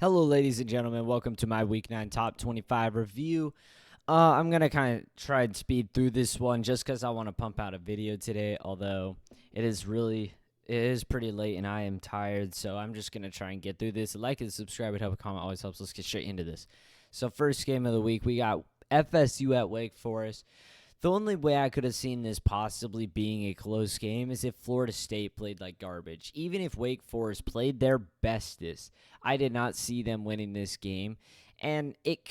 Hello, ladies and gentlemen. Welcome to my Week 9 Top 25 review. I'm going to kind of try and speed through this one just because I want to pump out a video today, although it is pretty late and I am tired, so I'm just going to try and get through this. Like and subscribe, it helps, a comment always helps. Let's get straight into this. So first game of the week, we got FSU at Wake Forest. The only way I could have seen this possibly being a close game is if Florida State played like garbage. Even if Wake Forest played their bestest, I did not see them winning this game. And it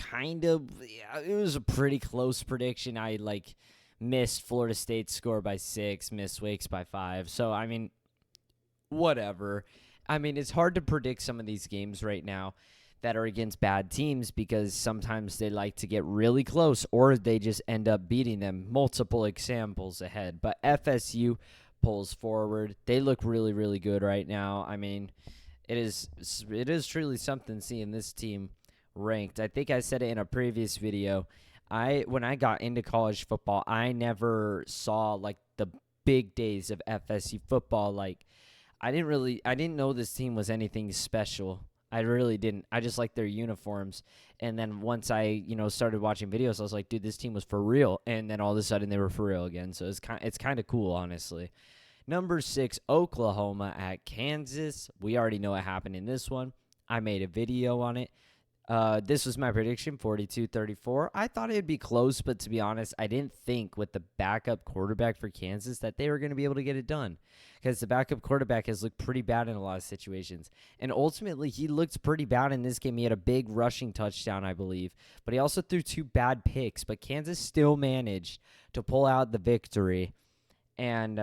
was a pretty close prediction. I missed Florida State's score by 6, missed Wake's by 5. So, whatever. It's hard to predict some of these games right now that are against bad teams because sometimes they like to get really close or they just end up beating them. Multiple examples ahead. But FSU pulls forward. They look really, really good right now. It is truly something seeing this team ranked. I think I said it in a previous video. When I got into college football, I never saw like the big days of FSU football. I didn't know this team was anything special. I really didn't. I just liked their uniforms. And then once I, started watching videos, I was like, dude, this team was for real. And then all of a sudden they were for real again. So it's kind of cool, honestly. Number 6, Oklahoma at Kansas. We already know what happened in this one. I made a video on it. This was my prediction, 42-34. I thought it would be close, but to be honest, I didn't think with the backup quarterback for Kansas that they were going to be able to get it done because the backup quarterback has looked pretty bad in a lot of situations. And ultimately, he looked pretty bad in this game. He had a big rushing touchdown, I believe, but he also threw 2 bad picks. But Kansas still managed to pull out the victory. And,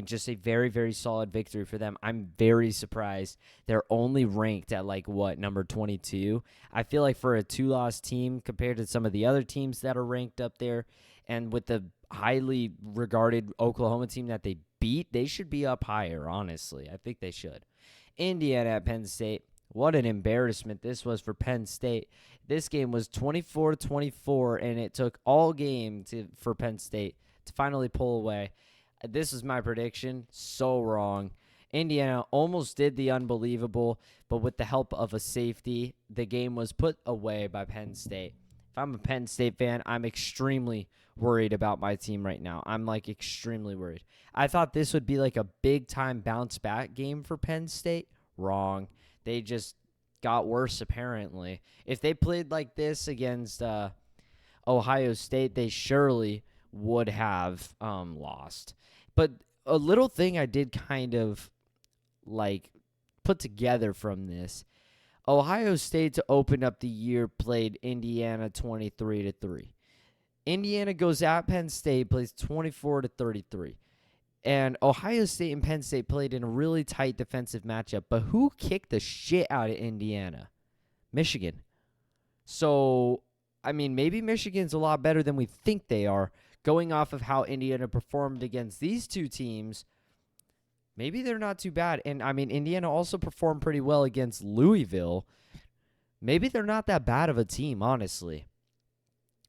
just a very, very solid victory for them. I'm very surprised they're only ranked at, number 22. I feel like for a 2-loss team compared to some of the other teams that are ranked up there, and with the highly regarded Oklahoma team that they beat, they should be up higher, honestly. I think they should. Indiana at Penn State. What an embarrassment this was for Penn State. This game was 24-24, and it took all game for Penn State to finally pull away. This is my prediction. So wrong. Indiana almost did the unbelievable, but with the help of a safety, the game was put away by Penn State. If I'm a Penn State fan, I'm extremely worried about my team right now. I'm extremely worried. I thought this would be like a big-time bounce-back game for Penn State. Wrong. They just got worse, apparently. If they played like this against Ohio State, they surely would have lost. But a little thing I did kind of put together from this, Ohio State to open up the year played Indiana 23-3. Indiana goes at Penn State, plays 24-33. And Ohio State and Penn State played in a really tight defensive matchup. But who kicked the shit out of Indiana? Michigan. So, maybe Michigan's a lot better than we think they are. Going off of how Indiana performed against these two teams, maybe they're not too bad. And, Indiana also performed pretty well against Louisville. Maybe they're not that bad of a team, honestly.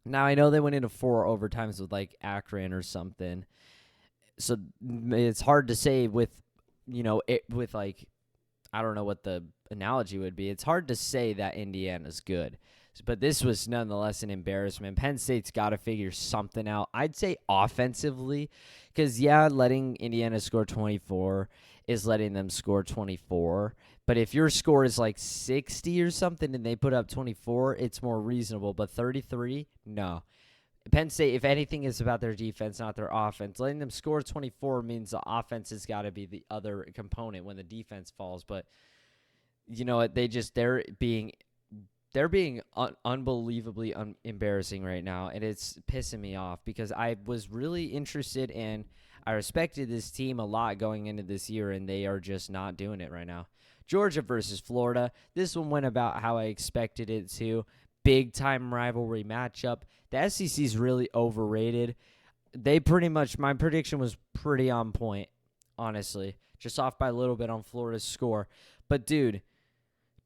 Now, I know they went into 4 overtimes with, Akron or something. So, it's hard to say I don't know what the analogy would be. It's hard to say that Indiana's good. But this was nonetheless an embarrassment. Penn State's got to figure something out. I'd say offensively, because, letting Indiana score 24 is letting them score 24. But if your score is 60 or something and they put up 24, it's more reasonable. But 33, no. Penn State, if anything, is about their defense, not their offense. Letting them score 24 means the offense has got to be the other component when the defense falls. But you know what? They're being unbelievably embarrassing right now, and it's pissing me off because I was really interested and I respected this team a lot going into this year, and they are just not doing it right now. Georgia versus Florida. This one went about how I expected it to. Big-time rivalry matchup. The SEC is really overrated. My prediction was pretty on point, honestly. Just off by a little bit on Florida's score. But, dude,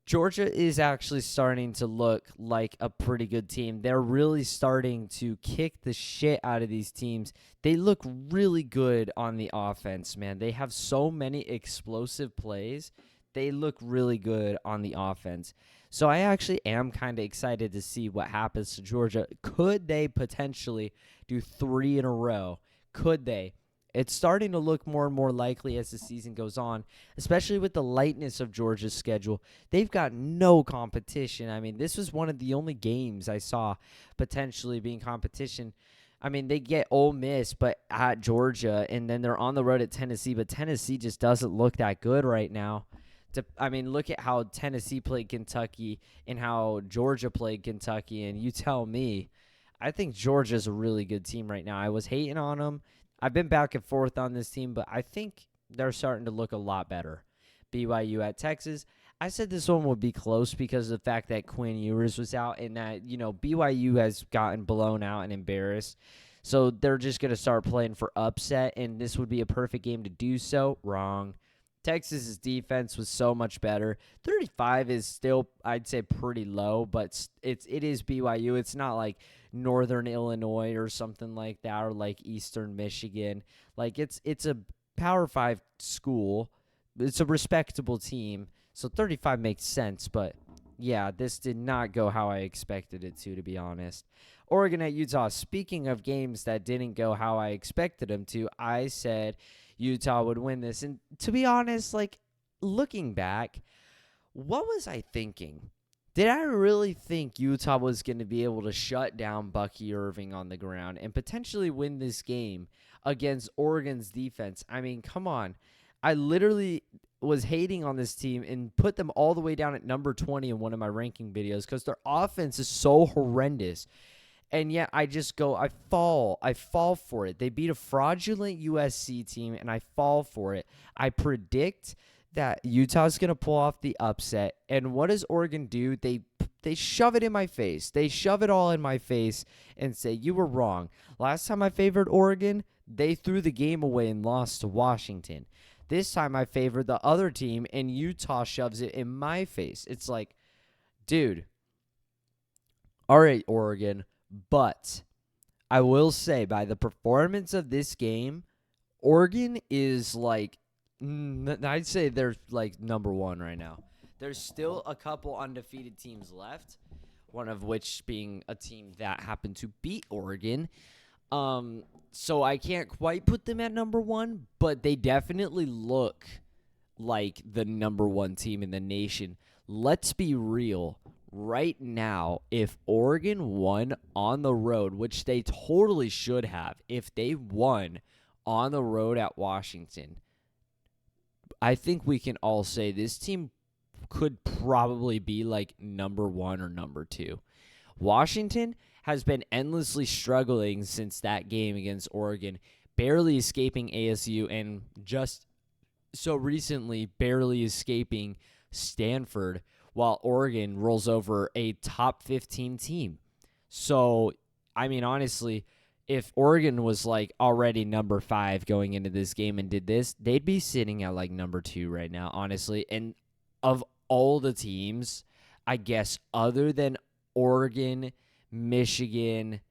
Georgia is actually starting to look like a pretty good team. They're really starting to kick the shit out of these teams. They look really good on the offense, man. They have so many explosive plays they look really good on the offense. So I actually am kind of excited to see what happens to Georgia. Could they potentially do 3 in a row? Could they? It's starting to look more and more likely as the season goes on, especially with the lightness of Georgia's schedule. They've got no competition. I mean, this was one of the only games I saw potentially being competition. I mean, they get Ole Miss, but at Georgia, and then they're on the road at Tennessee, but Tennessee just doesn't look that good right now. I mean, look at how Tennessee played Kentucky and how Georgia played Kentucky, and you tell me. I think Georgia's a really good team right now. I was hating on them. I've been back and forth on this team, but I think they're starting to look a lot better. BYU at Texas. I said this one would be close because of the fact that Quinn Ewers was out and that, BYU has gotten blown out and embarrassed. So they're just going to start playing for upset, and this would be a perfect game to do so. Wrong. Texas's defense was so much better. 35 is still, I'd say, pretty low, but it is BYU. It's not like Northern Illinois or something like that, or like Eastern Michigan. Like it's a Power 5 school. It's a respectable team. So 35 makes sense, but yeah, this did not go how I expected it to be honest. Oregon at Utah. Speaking of games that didn't go how I expected them to, I said Utah would win this. And to be honest, like looking back, what was I thinking? Did I really think Utah was going to be able to shut down Bucky Irving on the ground and potentially win this game against Oregon's defense? I mean, come on. I literally was hating on this team and put them all the way down at number 20 in one of my ranking videos because their offense is so horrendous. And yet I fall for it. They beat a fraudulent USC team, and I fall for it. I predict that Utah's going to pull off the upset. And what does Oregon do? They shove it in my face. They shove it all in my face and say, you were wrong. Last time I favored Oregon, they threw the game away and lost to Washington. This time I favored the other team, and Utah shoves it in my face. It's like, dude, all right, Oregon, but I will say by the performance of this game, Oregon is like, I'd say they're like number 1 right now. There's still a couple undefeated teams left, one of which being a team that happened to beat Oregon. So I can't quite put them at number 1, but they definitely look like the number 1 team in the nation. Let's be real. Right now, if Oregon won on the road, which they totally should have, if they won on the road at Washington, I think we can all say this team could probably be like number 1 or number 2. Washington has been endlessly struggling since that game against Oregon, barely escaping ASU, and just so recently barely escaping Stanford, while Oregon rolls over a top 15 team. So, I mean, honestly, if Oregon was like already number 5 going into this game and did this, they'd be sitting at like number 2 right now, honestly. And of all the teams, I guess, other than Oregon, Michigan,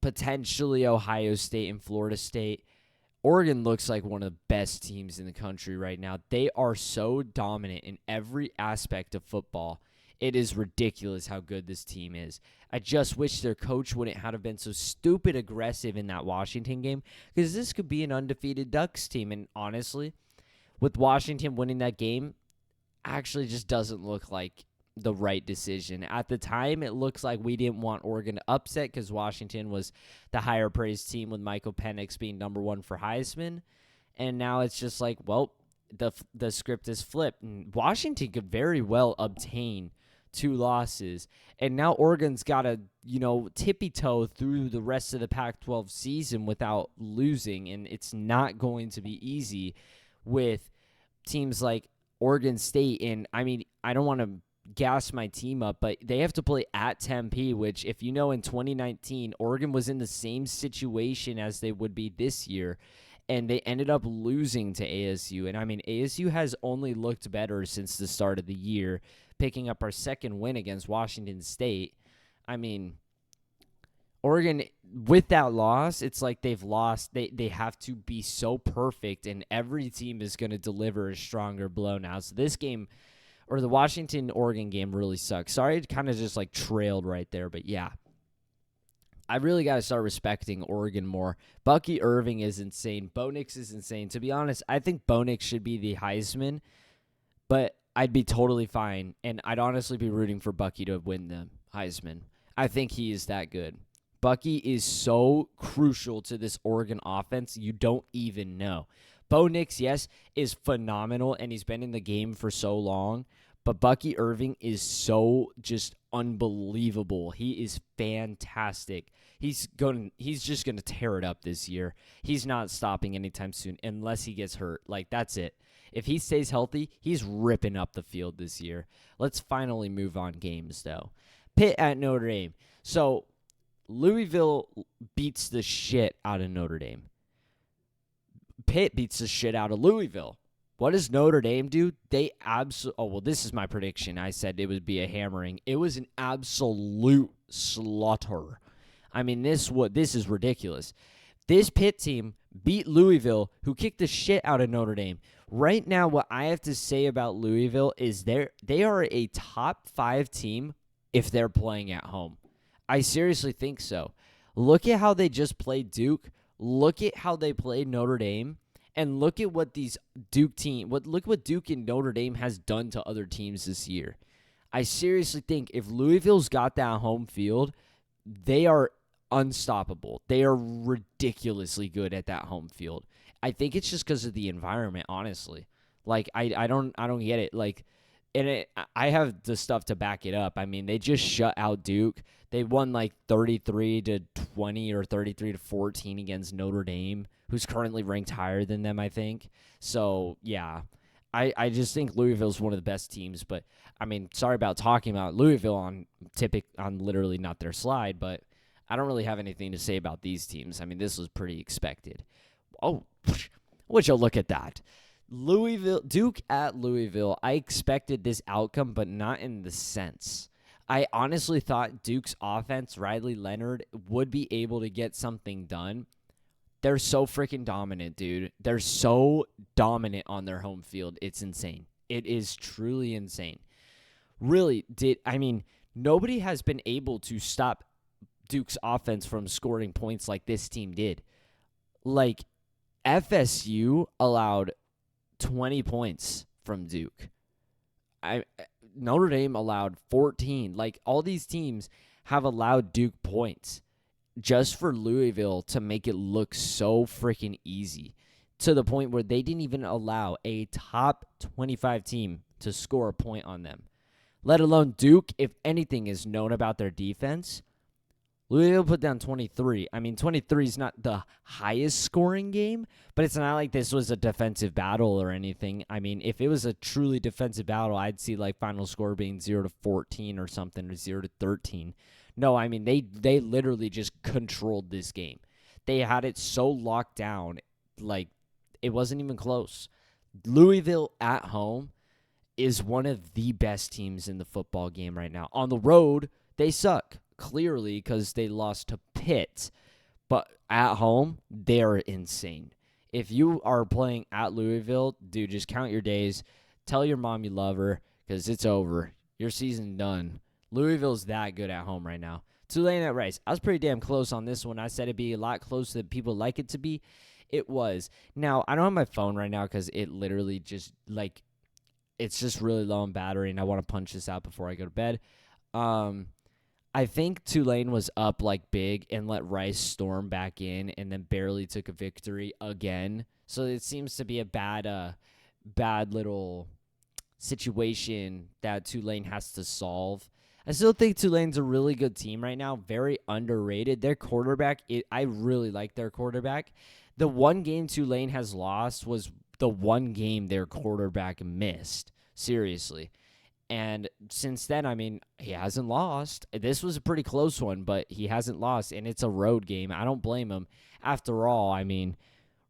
potentially Ohio State and Florida State, Oregon looks like one of the best teams in the country right now. They are so dominant in every aspect of football. It is ridiculous how good this team is. I just wish their coach wouldn't have been so stupid aggressive in that Washington game, because this could be an undefeated Ducks team. And honestly, with Washington winning that game, actually just doesn't look like the right decision. At the time, it looks like we didn't want Oregon to upset because Washington was the higher praised team with Michael Penix being number 1 for Heisman. And now it's just like, well, the script is flipped. And Washington could very well obtain 2 losses. And now Oregon's got to, tippy-toe through the rest of the Pac-12 season without losing. And it's not going to be easy with teams like Oregon State. And, I mean, I don't want to gas my team up, but they have to play at Tempe, which, if you know, in 2019, Oregon was in the same situation as they would be this year, and they ended up losing to ASU. And I mean, ASU has only looked better since the start of the year, picking up our second win against Washington State. I mean, Oregon, with that loss, it's like they've lost. They have to be so perfect, and every team is going to deliver a stronger blow now. So this game, or the Washington-Oregon game, really sucks. Sorry, it kind of just like trailed right there, but yeah. I really got to start respecting Oregon more. Bucky Irving is insane. Bo Nix is insane. To be honest, I think Bo Nix should be the Heisman, but I'd be totally fine, and I'd honestly be rooting for Bucky to win the Heisman. I think he is that good. Bucky is so crucial to this Oregon offense, you don't even know. Bo Nix, yes, is phenomenal, and he's been in the game for so long, but Bucky Irving is so just unbelievable. He is fantastic. He's just going to tear it up this year. He's not stopping anytime soon unless he gets hurt. Like, that's it. If he stays healthy, he's ripping up the field this year. Let's finally move on games, though. Pitt at Notre Dame. So, Louisville beats the shit out of Notre Dame. Pitt beats the shit out of Louisville. What does Notre Dame do? They this is my prediction. I said it would be a hammering. It was an absolute slaughter. I mean, this is ridiculous. This Pitt team beat Louisville, who kicked the shit out of Notre Dame. Right now, what I have to say about Louisville is they are a top 5 team if they're playing at home. I seriously think so. Look at how they just played Duke. Look at how they played Notre Dame. And look at what these Duke look what Duke and Notre Dame has done to other teams this year. I seriously think if Louisville's got that home field, they are unstoppable. They are ridiculously good at that home field. I think it's just because of the environment, honestly. Like I don't get it. Like, and I have the stuff to back it up. I mean, they just shut out Duke. They won like 33-20 or 33-14 against Notre Dame, who's currently ranked higher than them, I think. So, yeah, I just think Louisville's one of the best teams. But, I mean, sorry about talking about Louisville on literally not their slide, but I don't really have anything to say about these teams. I mean, this was pretty expected. Oh, would you look at that? Duke at Louisville. I expected this outcome, but not in the sense. I honestly thought Duke's offense, Riley Leonard, would be able to get something done. They're so freaking dominant, dude. They're so dominant on their home field. It's insane. It is truly insane. Really, nobody has been able to stop Duke's offense from scoring points like this team did. Like, FSU allowed 20 points from Duke. Notre Dame allowed 14. Like, all these teams have allowed Duke points just for Louisville to make it look so freaking easy, to the point where they didn't even allow a top 25 team to score a point on them, let alone Duke. If anything is known about their defense, Louisville put down 23. I mean, 23 is not the highest scoring game, but it's not like this was a defensive battle or anything. I mean, if it was a truly defensive battle, I'd see like final score being 0-14 or something, or 0-13. No, I mean, they literally just controlled this game. They had it so locked down, like it wasn't even close. Louisville at home is one of the best teams in the football game right now. On the road, they suck. Clearly, because they lost to Pitt, but at home, they're insane. If you are playing at Louisville, dude, just count your days. Tell your mom you love her, because it's over. Your season's done. Louisville's that good at home right now. Tulane at Rice. I was pretty damn close on this one. I said it'd be a lot closer than people like it to be. It was. Now, I don't have my phone right now because it literally just, like, it's just really low on battery, and I want to punch this out before I go to bed. I think Tulane was up like big and let Rice storm back in and then barely took a victory again. So it seems to be a bad little situation that Tulane has to solve. I still think Tulane's a really good team right now, very underrated. Their quarterback, I really like their quarterback. The one game Tulane has lost was the one game their quarterback missed, seriously. And since then, I mean, he hasn't lost. This was a pretty close one, but he hasn't lost, and it's a road game. I don't blame him. After all, I mean,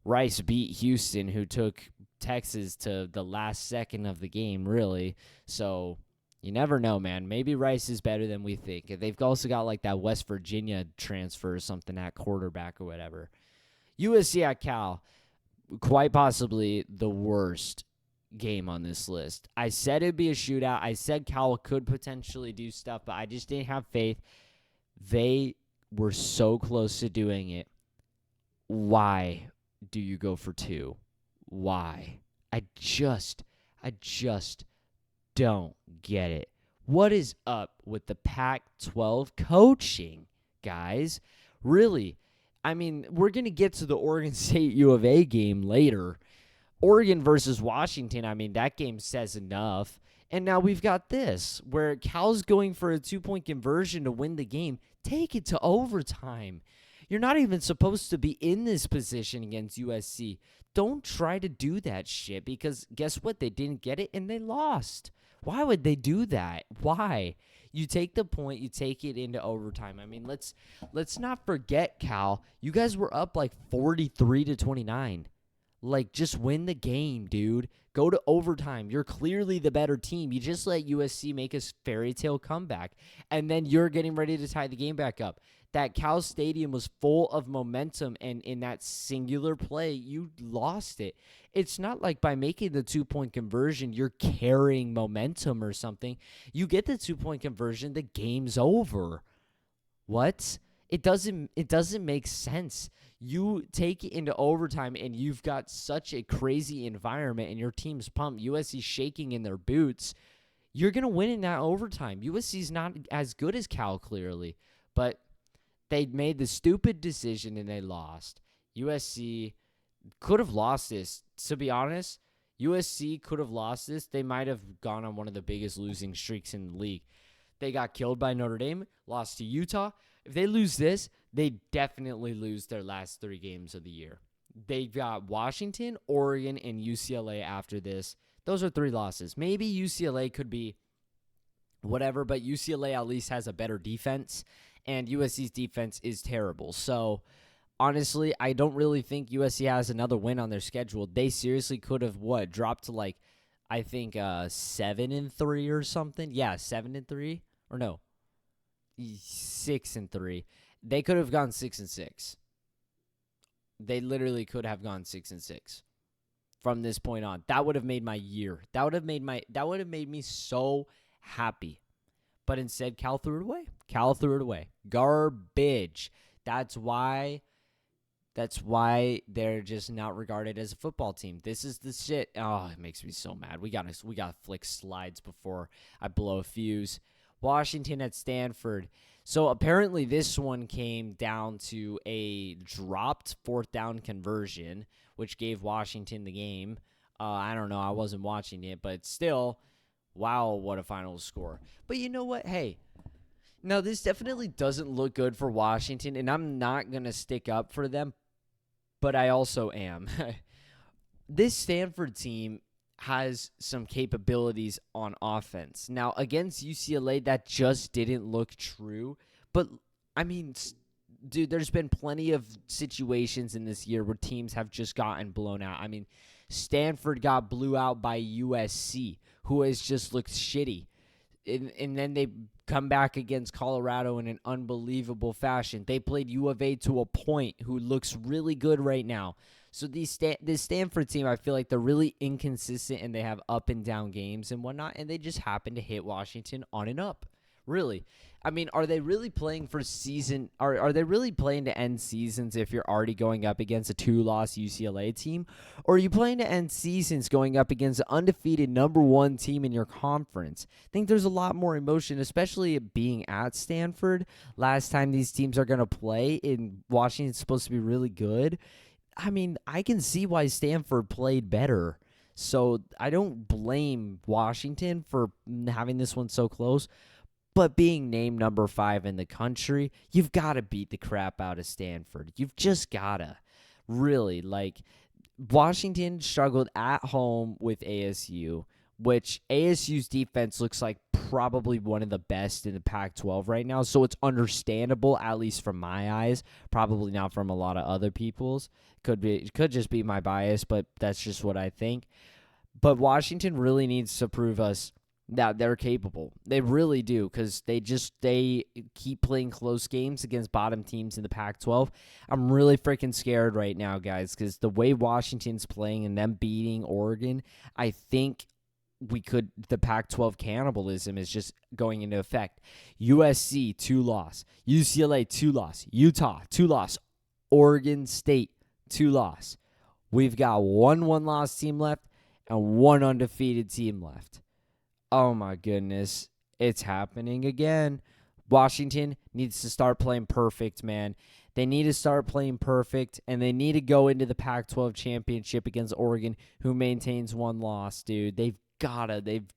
Rice beat Houston, who took Texas to the last second of the game, really. So, You never know, man. Maybe Rice is better than we think. They've also got like that West Virginia transfer or something at quarterback or whatever. USC at Cal, quite possibly the worst game on this list. I said it'd be a shootout. I said Cal could potentially do stuff, but I just didn't have faith. They were so close to doing it. Why do you go for 2? Why? I just don't get it. What is up with the Pac-12 coaching, guys? Really? I mean, we're going to get to the Oregon State U of A game later. Oregon versus Washington, I mean, that game says enough. And now we've got this, where Cal's going for a 2-point conversion to win the game. Take it to overtime. You're not even supposed to be in this position against USC. Don't try to do that shit, because guess what? They didn't get it and they lost. Why would they do that? Why? You take the point, you take it into overtime. I mean, let's not forget, Cal. You guys were up like 43-29. Like, just win the game, dude. Go to overtime. You're clearly the better team. You just let USC make a fairy tale comeback, and then you're getting ready to tie the game back up. That Cal Stadium was full of momentum, and in that singular play, you lost it. It's not like by making the 2-point conversion, you're carrying momentum or something. You get the 2-point conversion, the game's over. What? It doesn't make sense. You take it into overtime, and you've got such a crazy environment, and your team's pumped. USC's shaking in their boots. You're going to win in that overtime. USC's not as good as Cal, clearly, but they made the stupid decision, and they lost. USC could have lost this. To be honest, USC could have lost this. They might have gone on one of the biggest losing streaks in the league. They got killed by Notre Dame, lost to Utah. If they lose this, they definitely lose their last 3 games of the year. They got Washington, Oregon, and UCLA after this. Those are 3 losses. Maybe UCLA could be whatever, but UCLA at least has a better defense, and USC's defense is terrible. So, honestly, I don't really think USC has another win on their schedule. They seriously could have, dropped to like, I think 7-3 or something. Yeah, 7-3. Or no, 6-3. They could have gone 6-6. They literally could have gone 6-6 from this point on. That would have made my year. That would have made me so happy. But instead, Cal threw it away. Garbage. That's why they're just not regarded as a football team. This is the shit. Oh, it makes me so mad. We gotta flick slides before I blow a fuse. Washington at Stanford. So apparently this one came down to a dropped 4th down conversion, which gave Washington the game. I don't know. I wasn't watching it, but still, wow, what a final score. But you know what? Hey, no, this definitely doesn't look good for Washington, and I'm not going to stick up for them, but I also am. This Stanford team has some capabilities on offense. Now, against UCLA, that just didn't look true. But, I mean, dude, there's been plenty of situations in this year where teams have just gotten blown out. I mean, Stanford got blew out by USC, who has just looked shitty. And then they come back against Colorado in an unbelievable fashion. They played U of A to a point, who looks really good right now. So this Stanford team, I feel like they're really inconsistent, and they have up and down games and whatnot, and they just happen to hit Washington on and up. Really. I mean, are they really playing for season? Are they really playing to end seasons if you're already going up against a 2-loss UCLA team? Or are you playing to end seasons going up against an undefeated number 1 team in your conference? I think there's a lot more emotion, especially being at Stanford. Last time these teams are going to play, and Washington's supposed to be really good. I mean, I can see why Stanford played better. So I don't blame Washington for having this one so close. But being named number 5 in the country, you've got to beat the crap out of Stanford. You've just got to. Really, like, Washington struggled at home with ASU, which ASU's defense looks like probably one of the best in the Pac-12 right now. So it's understandable, at least from my eyes. Probably not from a lot of other people's. Could just be my bias, but that's just what I think. But Washington really needs to prove us that they're capable. They really do, because they keep playing close games against bottom teams in the Pac-12. I'm really freaking scared right now, guys, because the way Washington's playing and them beating Oregon, I think the Pac-12 cannibalism is just going into effect. USC 2-loss, UCLA 2-loss, Utah 2-loss, Oregon State 2-loss. We've got one one-loss team left and one undefeated team left. Oh my goodness, it's happening again. Washington needs to start playing perfect, man. They need to start playing perfect, and they need to go into the Pac-12 championship against Oregon, who maintains one loss, dude. They've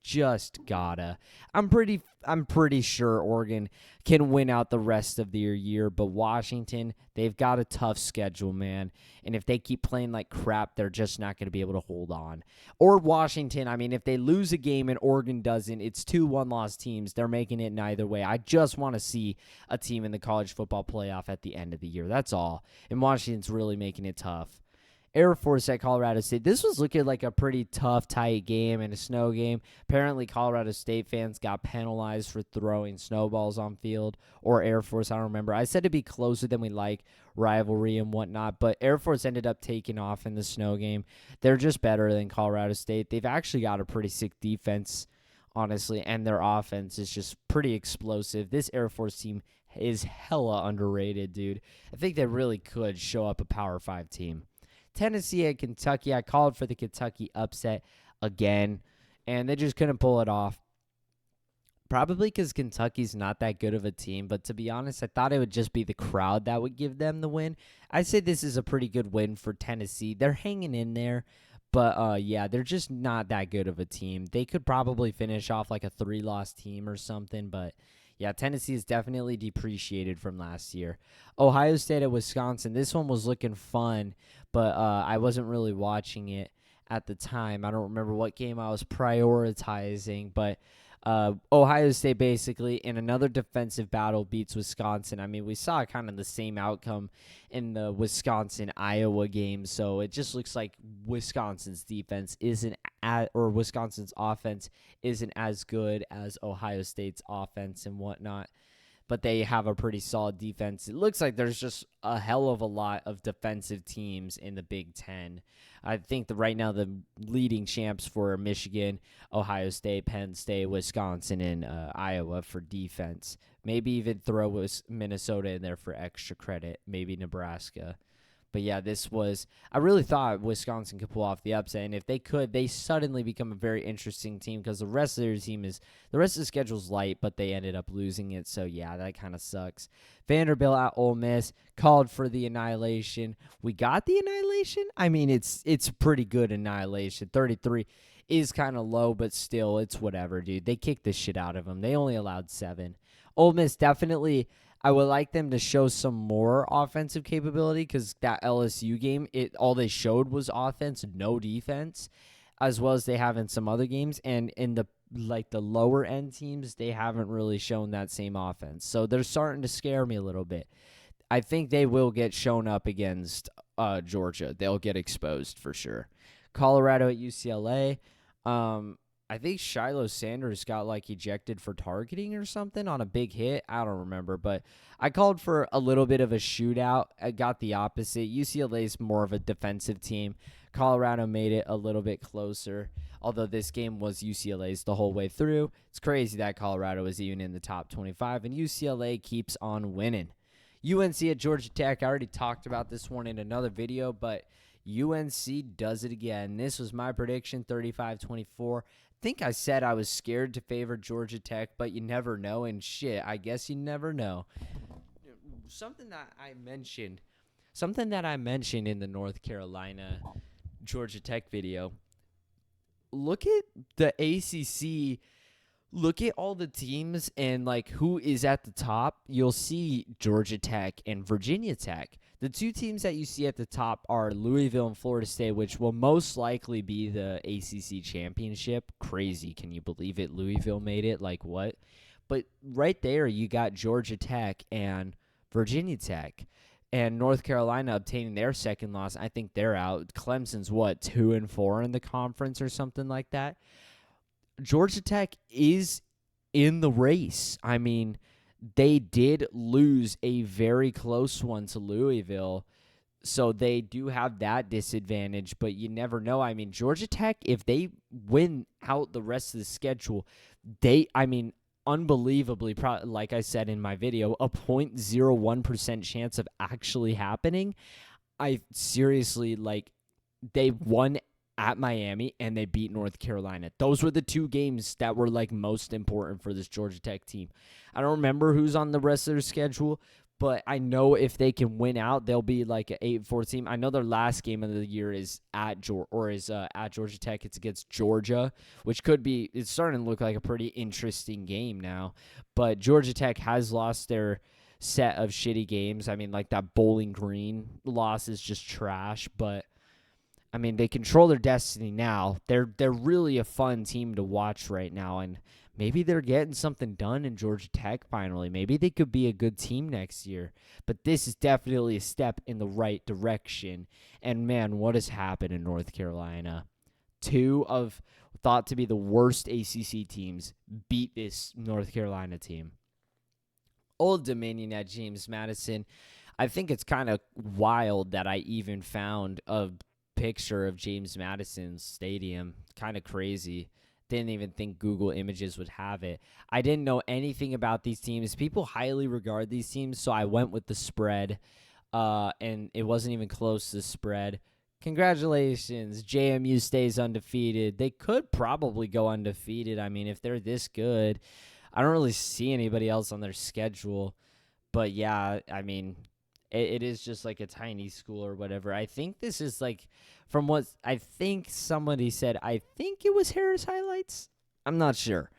just gotta. I'm pretty sure Oregon can win out the rest of their year, but Washington, they've got a tough schedule, man. And if they keep playing like crap, they're just not going to be able to hold on. Or Washington, I mean, if they lose a game and Oregon doesn't, it's 2 one-loss teams. They're making it neither way. I just want to see a team in the college football playoff at the end of the year. That's all. And Washington's really making it tough. Air Force at Colorado State. This was looking like a pretty tough, tight game and a snow game. Apparently, Colorado State fans got penalized for throwing snowballs on field, or Air Force, I don't remember. I said to be closer than we like, rivalry and whatnot, but Air Force ended up taking off in the snow game. They're just better than Colorado State. They've actually got a pretty sick defense, honestly, and their offense is just pretty explosive. This Air Force team is hella underrated, dude. I think they really could show up a Power 5 team. Tennessee at Kentucky. I called for the Kentucky upset again, and they just couldn't pull it off. Probably because Kentucky's not that good of a team, but to be honest, I thought it would just be the crowd that would give them the win. I'd say this is a pretty good win for Tennessee. They're hanging in there, but yeah, they're just not that good of a team. They could probably finish off like a 3-loss team or something, but yeah, Tennessee is definitely depreciated from last year. Ohio State at Wisconsin. This one was looking fun, but I wasn't really watching it at the time. I don't remember what game I was prioritizing, but Ohio State basically in another defensive battle beats Wisconsin. I mean, we saw kind of the same outcome in the Wisconsin-Iowa game, so it just looks like Wisconsin's defense or Wisconsin's offense isn't as good as Ohio State's offense and whatnot, but they have a pretty solid defense. It looks like there's just a hell of a lot of defensive teams in the Big Ten. I think that right now the leading champs for Michigan, Ohio State, Penn State, Wisconsin, and Iowa for defense. Maybe even throw Minnesota in there for extra credit. Maybe Nebraska. But yeah, I really thought Wisconsin could pull off the upset, and if they could, they suddenly become a very interesting team because the rest of the schedule's light, but they ended up losing it. So yeah, that kind of sucks. Vanderbilt at Ole Miss, called for the annihilation. We got the annihilation. I mean, it's pretty good annihilation. 33 is kind of low, but still, it's whatever, dude. They kicked the shit out of them. They only allowed 7. Ole Miss definitely. I would like them to show some more offensive capability because that LSU game, all they showed was offense, no defense, as well as they have in some other games. And in the lower end teams, they haven't really shown that same offense. So they're starting to scare me a little bit. I think they will get shown up against Georgia. They'll get exposed for sure. Colorado at UCLA. I think Shiloh Sanders got ejected for targeting or something on a big hit. I don't remember, but I called for a little bit of a shootout. I got the opposite. UCLA's more of a defensive team. Colorado made it a little bit closer, although this game was UCLA's the whole way through. It's crazy that Colorado is even in the top 25, and UCLA keeps on winning. UNC at Georgia Tech. I already talked about this one in another video, but UNC does it again. This was my prediction, 35-24. I think I said I was scared to favor Georgia Tech, but you never know, and shit, I guess you never know. Something that I mentioned in the North Carolina Georgia Tech video. Look at the ACC. Look at all the teams and who is at the top. You'll see Georgia Tech and Virginia Tech. The two teams that you see at the top are Louisville and Florida State, which will most likely be the ACC championship. Crazy. Can you believe it? Louisville made it. What? But right there, you got Georgia Tech and Virginia Tech. And North Carolina obtaining their second loss. I think they're out. Clemson's 2-4 in the conference or something like that. Georgia Tech is in the race. I mean, they did lose a very close one to Louisville, so they do have that disadvantage, but you never know. I mean, Georgia Tech, if they win out the rest of the schedule, I mean, unbelievably, like I said in my video, a 0.01% chance of actually happening. I seriously, like, they won at Miami and they beat North Carolina. Those were the two games that were like most important for this Georgia Tech team. I don't remember who's on the rest of their schedule, but I know if they can win out, they'll be like an 8-4 team. I know their last game of the year is at Georgia Tech. It's against Georgia, which could be. It's starting to look like a pretty interesting game now. But Georgia Tech has lost their set of shitty games. I mean, like that Bowling Green loss is just trash, but I mean, they control their destiny now. They're really a fun team to watch right now, and maybe they're getting something done in Georgia Tech finally. Maybe they could be a good team next year. But this is definitely a step in the right direction. And man, what has happened in North Carolina? Two of thought to be the worst ACC teams beat this North Carolina team. Old Dominion at James Madison. I think it's kind of wild that I even found a picture of James Madison's stadium. Kind of crazy. Didn't even think Google Images would have it. I didn't know anything about these teams. People highly regard these teams, so I went with the spread, and it wasn't even close to the spread. Congratulations. JMU stays undefeated. They could probably go undefeated. I mean, if they're this good. I don't really see anybody else on their schedule. But, yeah, I mean, it is just like a tiny school or whatever. I think this is like, from what I think somebody said, I think it was Harris Highlights. I'm not sure.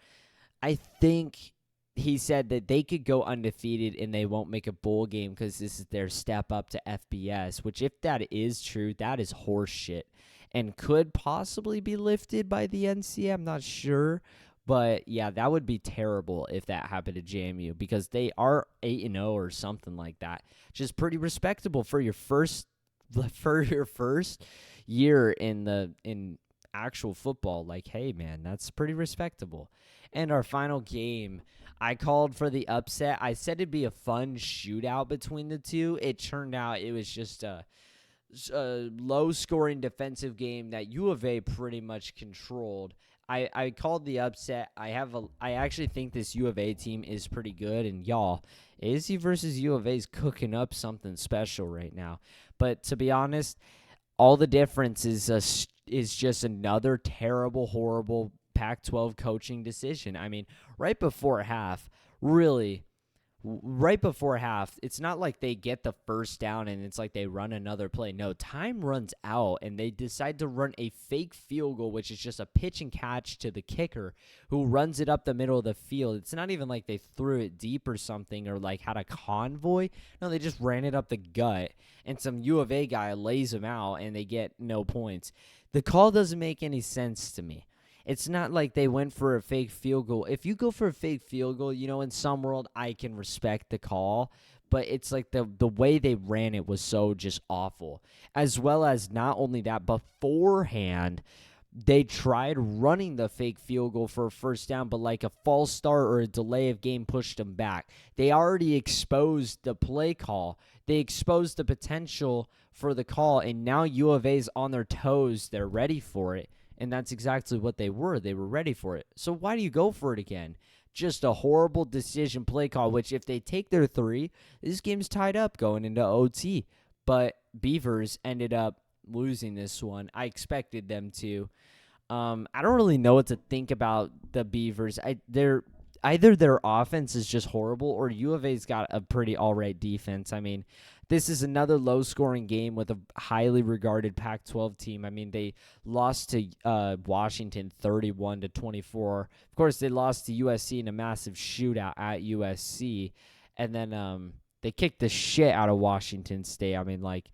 I think he said that they could go undefeated and they won't make a bowl game because this is their step up to FBS, which if that is true, that is horseshit and could possibly be lifted by the NCAA. I'm not sure. But, yeah, that would be terrible if that happened to JMU because they are 8-0 or something like that. Just pretty respectable for your first year in actual football. Like, hey, man, that's pretty respectable. And our final game, I called for the upset. I said it'd be a fun shootout between the two. It turned out it was just a low-scoring defensive game that U of A pretty much controlled. I called the upset. I actually think this U of A team is pretty good, and y'all, ASU versus U of A is cooking up something special right now. But to be honest, all the difference is just another terrible, horrible Pac-12 coaching decision. I mean, right before half, it's not like they get the first down and it's like they run another play. No, time runs out and they decide to run a fake field goal, which is just a pitch and catch to the kicker who runs it up the middle of the field. It's not even like they threw it deep or something or like had a convoy. No, they just ran it up the gut and some U of A guy lays them out and they get no points. The call doesn't make any sense to me. It's not like they went for a fake field goal. If you go for a fake field goal, in some world I can respect the call, but it's like the way they ran it was so just awful. As well as not only that, beforehand, they tried running the fake field goal for a first down, but like a false start or a delay of game pushed them back. They already exposed the play call. They exposed the potential for the call, and now U of A's on their toes. They're ready for it. And that's exactly what they were. They were ready for it. So why do you go for it again? Just a horrible decision play call, which if they take their 3, this game's tied up going into OT. But Beavers ended up losing this one. I expected them to. I don't really know what to think about the Beavers. Either their offense is just horrible or U of A's got a pretty all-right defense. I mean, this is another low-scoring game with a highly regarded Pac-12 team. I mean, they lost to Washington 31-24. Of course, they lost to USC in a massive shootout at USC, and then they kicked the shit out of Washington State. I mean, like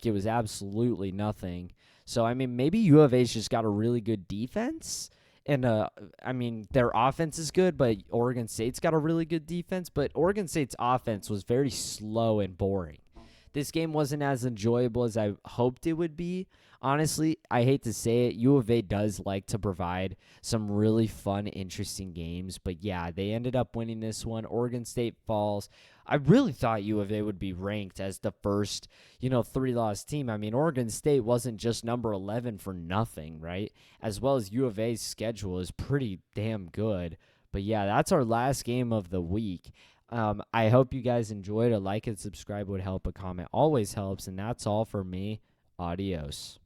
it was absolutely nothing. So, I mean, maybe U of A's just got a really good defense. And, I mean, their offense is good, but Oregon State's got a really good defense. But Oregon State's offense was very slow and boring. This game wasn't as enjoyable as I hoped it would be honestly, I hate to say it, U of A does like to provide some really fun, interesting games. But yeah, they ended up winning this one. Oregon State falls. I really thought U of A would be ranked as the first, 3-loss team. I mean, Oregon State wasn't just number 11 for nothing, right? As well as U of A's schedule is pretty damn good. But yeah, that's our last game of the week. I hope you guys enjoyed. A like and subscribe would help. A comment always helps. And that's all for me. Adios.